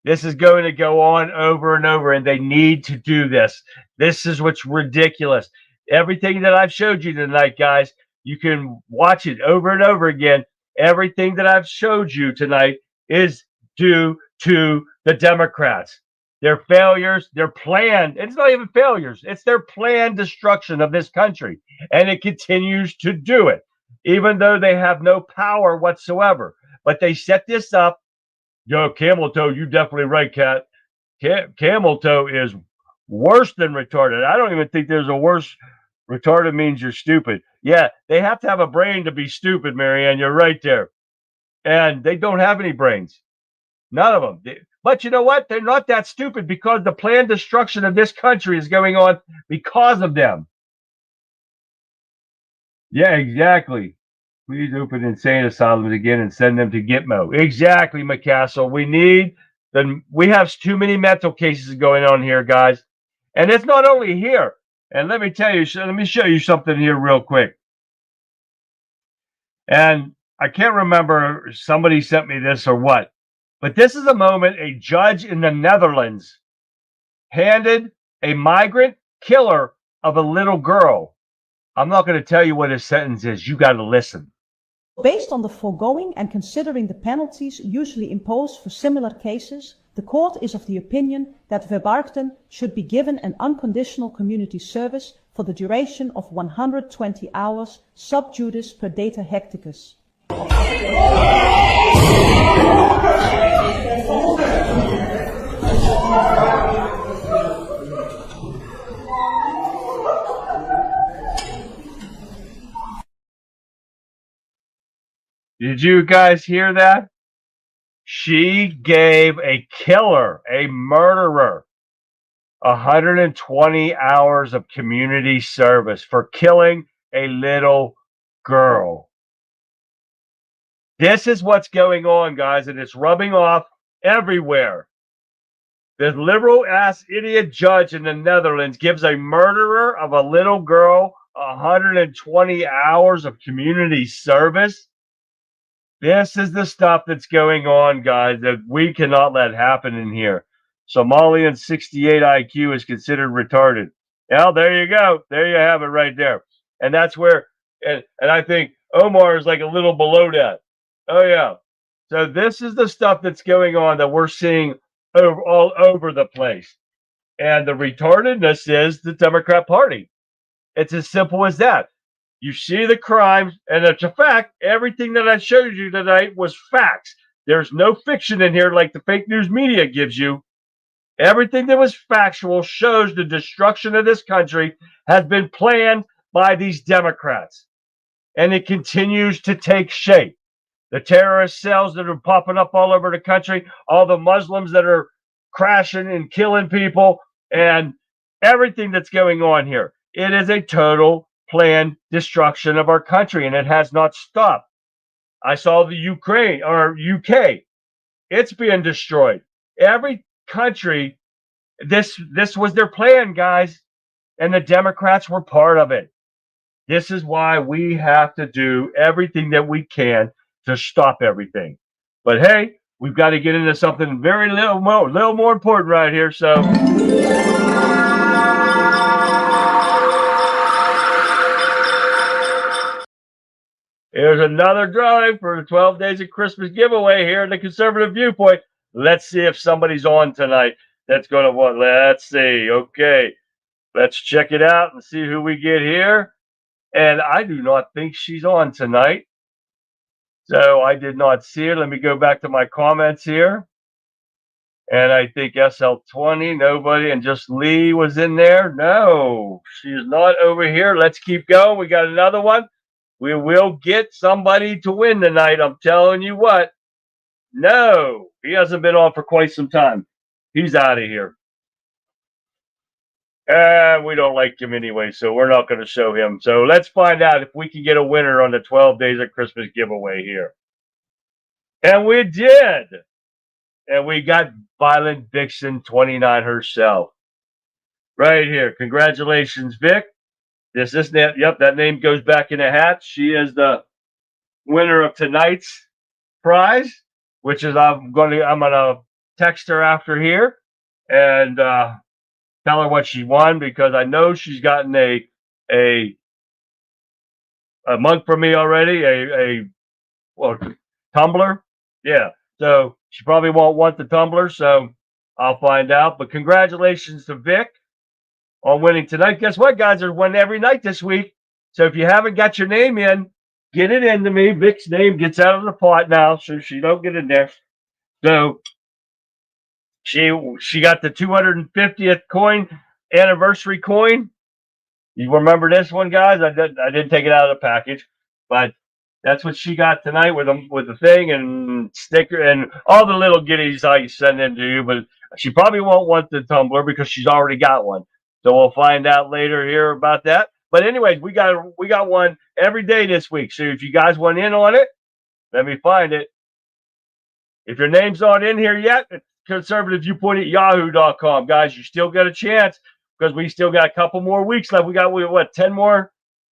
This is going to go on over and over, and they need to do this. This is what's ridiculous. Everything that I've showed you tonight, guys, you can watch it over and over again. Everything that I've showed you tonight is due to the Democrats. Their failures, their plan, it's not even failures. It's their planned destruction of this country. And it continues to do it, even though they have no power whatsoever. But they set this up. Yo, camel toe, you definitely right, Kat. Camel toe is worse than retarded. I don't even think there's a worse. Retarded means you're stupid. Yeah, they have to have a brain to be stupid, Marianne. You're right there. And they don't have any brains. None of them. But you know what? They're not that stupid because the planned destruction of this country is going on because of them. Yeah, exactly. Please open insane asylums again and send them to Gitmo. Exactly, McCassell. We have too many mental cases going on here, guys. And it's not only here. And let me show you something here real quick. And I can't remember, somebody sent me this or what, but this is a moment a judge in the Netherlands handed a migrant killer of a little girl. I'm not going to tell you what his sentence is. You got to listen. Based on the foregoing and considering the penalties usually imposed for similar cases, the court is of the opinion that Verbarkten should be given an unconditional community service for the duration of 120 hours sub judice per data hecticus. Did you guys hear that? She gave a killer, a murderer, 120 hours of community service for killing a little girl. This is what's going on, guys, and it's rubbing off everywhere. The liberal ass idiot judge in the Netherlands gives a murderer of a little girl 120 hours of community service. This is the stuff that's going on, guys, that we cannot let happen in here. Somalian 68 IQ is considered retarded. Well, there you go. There you have it right there. And that's where, and I think Omar is like a little below that. Oh, yeah. So this is the stuff that's going on that we're seeing all over the place. And the retardedness is the Democrat Party. It's as simple as that. You see the crimes, and it's a fact. Everything that I showed you tonight was facts. There's no fiction in here like the fake news media gives you. Everything that was factual shows the destruction of this country has been planned by these Democrats. And it continues to take shape. The terrorist cells that are popping up all over the country, all the Muslims that are crashing and killing people, and everything that's going on here. It is a total planned destruction of our country, and it has not stopped. I saw the Ukraine or UK. It's being destroyed. Every country, this was their plan, guys, and the Democrats were part of it. This is why we have to do everything that we can to stop everything. But hey, we've got to get into something very little more important right here. So here's another drawing for the 12 Days of Christmas giveaway here in the Conservative Viewpoint. Let's see if somebody's on tonight. That's going to what? Let's see. Okay. Let's check it out and see who we get here. And I do not think she's on tonight. So I did not see her. Let me go back to my comments here. And I think SL20, nobody. And just Lee was in there. No, she is not over here. Let's keep going. We got another one. We will get somebody to win tonight. I'm telling you what. No, he hasn't been on for quite some time. He's out of here. We don't like him anyway, so we're not going to show him. So let's find out if we can get a winner on the 12 Days of Christmas giveaway here. And we did. And we got Violent Vixen 29 herself. Right here. Congratulations, Vic. This is that. Yep, that name goes back in the hat. She is the winner of tonight's prize, which is I'm gonna text her after here and tell her what she won, because I know she's gotten a mug from me already, a tumbler. Yeah. So she probably won't want the tumbler, so I'll find out. But congratulations to Vic on winning tonight. Guess what, guys? There's one every night this week. So if you haven't got your name in, get it into me. Vic's name gets out of the pot now, so she don't get in there. So she got the 250th coin, anniversary coin. You remember this one, guys? I didn't take it out of the package, but that's what she got tonight with the thing and sticker and all the little goodies I send in to you. But she probably won't want the tumbler because she's already got one. So we'll find out later here about that. But anyways, we got one every day this week. So if you guys want in on it, let me find it. If your name's not in here yet, it's conservativeviewpoint@yahoo.com. Guys, you still got a chance because we still got a couple more weeks left. We got, what, 10 more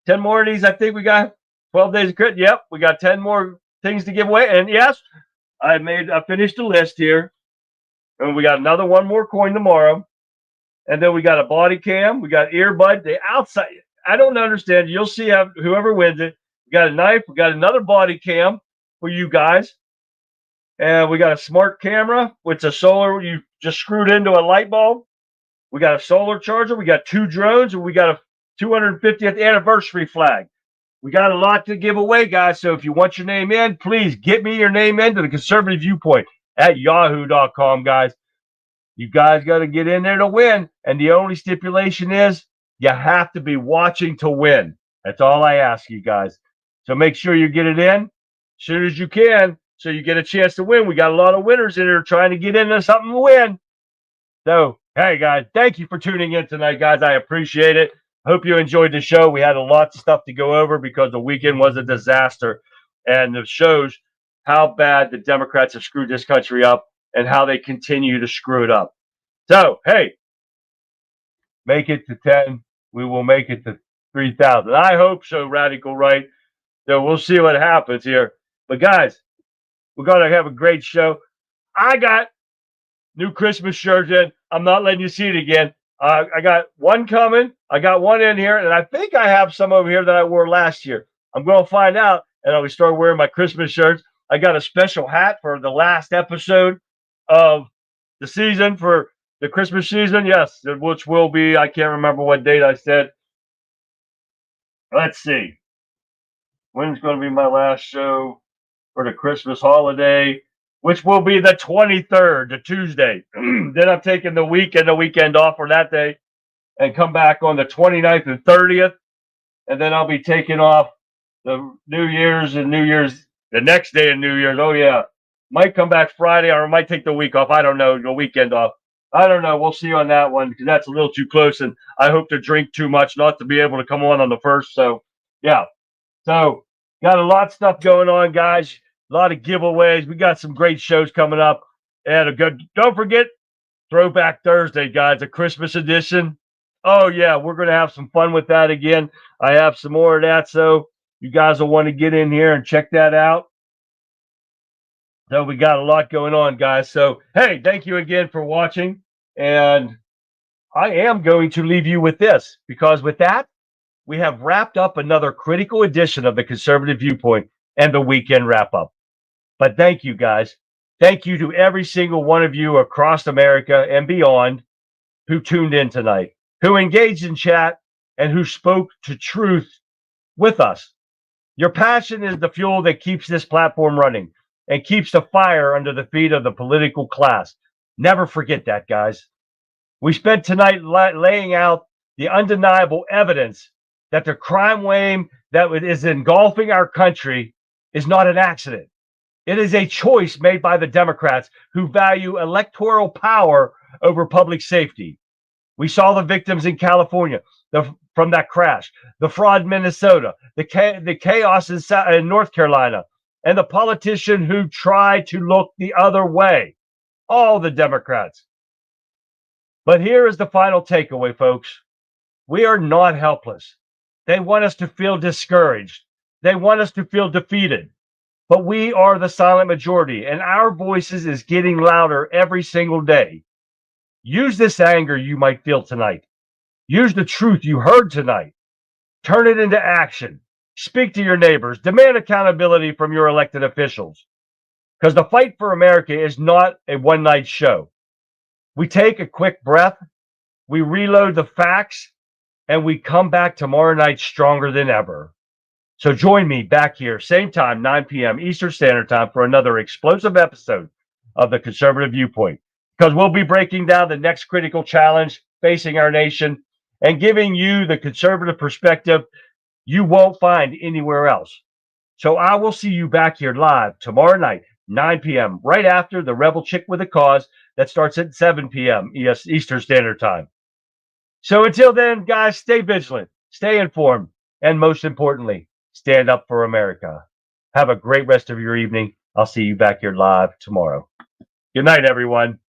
of these, I think we got 12 days of crit. Yep, we got 10 more things to give away. And yes, I finished the list here. And we got one more coin tomorrow. And then we got a body cam. We got earbud. The outside, I don't understand. You'll see whoever wins it. We got a knife. We got another body cam for you guys. And we got a smart camera, which is solar. You just screwed into a light bulb. We got a solar charger. We got 2 drones. And we got a 250th anniversary flag. We got a lot to give away, guys. So if you want your name in, please get me your name into the Conservative Viewpoint at yahoo.com, guys. You guys got to get in there to win. And the only stipulation is you have to be watching to win. That's all I ask you guys. So make sure you get it in as soon as you can so you get a chance to win. We got a lot of winners in there trying to get into something to win. So, hey, guys, thank you for tuning in tonight, guys. I appreciate it. Hope you enjoyed the show. We had a lot of stuff to go over because the weekend was a disaster. And it shows how bad the Democrats have screwed this country up and how they continue to screw it up. So, hey, make it to 10. We will make it to 3,000. I hope so, Radical Right. So we'll see what happens here. But, guys, we're going to have a great show. I got new Christmas shirts in. I'm not letting you see it again. I got one coming. I got one in here, and I think I have some over here that I wore last year. I'm going to find out, and I'll start wearing my Christmas shirts. I got a special hat for the last episode of the season, for the Christmas season. Yes, which will be, I can't remember what date I said. Let's see. When's going to be my last show for the Christmas holiday, which will be the 23rd, the Tuesday. Then I'm taking the weekend off for that day, and come back on the 29th and 30th. And then I'll be taking off the New Year's, the next day of New Year's. Oh, yeah. Might come back Friday, or I might take the week off. I don't know, the weekend off. I don't know. We'll see on that one, because that's a little too close, and I hope to drink too much not to be able to come on the 1st. So, yeah. So, got a lot of stuff going on, guys. A lot of giveaways. We got some great shows coming up. And don't forget, Throwback Thursday, guys, a Christmas edition. Oh, yeah, we're going to have some fun with that again. I have some more of that, so you guys will want to get in here and check that out. So we got a lot going on, guys. So, hey, thank you again for watching. And I am going to leave you with this, because with that, we have wrapped up another critical edition of the Conservative Viewpoint and the weekend wrap-up. But thank you, guys. Thank you to every single one of you across America and beyond who tuned in tonight, who engaged in chat, and who spoke to truth with us. Your passion is the fuel that keeps this platform running and keeps the fire under the feet of the political class. Never forget that, guys. We spent tonight laying out the undeniable evidence that the crime wave that is engulfing our country is not an accident. It is a choice made by the Democrats, who value electoral power over public safety. We saw the victims in California from that crash, the fraud in Minnesota, the chaos in North Carolina, and the politician who tried to look the other way. All the Democrats. But here is the final takeaway, folks. We are not helpless. They want us to feel discouraged. They want us to feel defeated. But we are the silent majority, and our voices is getting louder every single day. Use this anger you might feel tonight. Use the truth you heard tonight. Turn it into action. Speak to your neighbors. Demand accountability from your elected officials. Because the fight for America is not a one-night show. We take a quick breath, we reload the facts, and we come back tomorrow night stronger than ever. So join me back here, same time, 9 p.m. Eastern Standard Time, for another explosive episode of the Conservative Viewpoint. Because we'll be breaking down the next critical challenge facing our nation and giving you the conservative perspective you won't find anywhere else. So I will see you back here live tomorrow night, 9 p.m., right after the Rebel Chick with a Cause that starts at 7 p.m. Eastern Standard Time. So until then, guys, stay vigilant, stay informed, and most importantly, stand up for America. Have a great rest of your evening. I'll see you back here live tomorrow. Good night, everyone.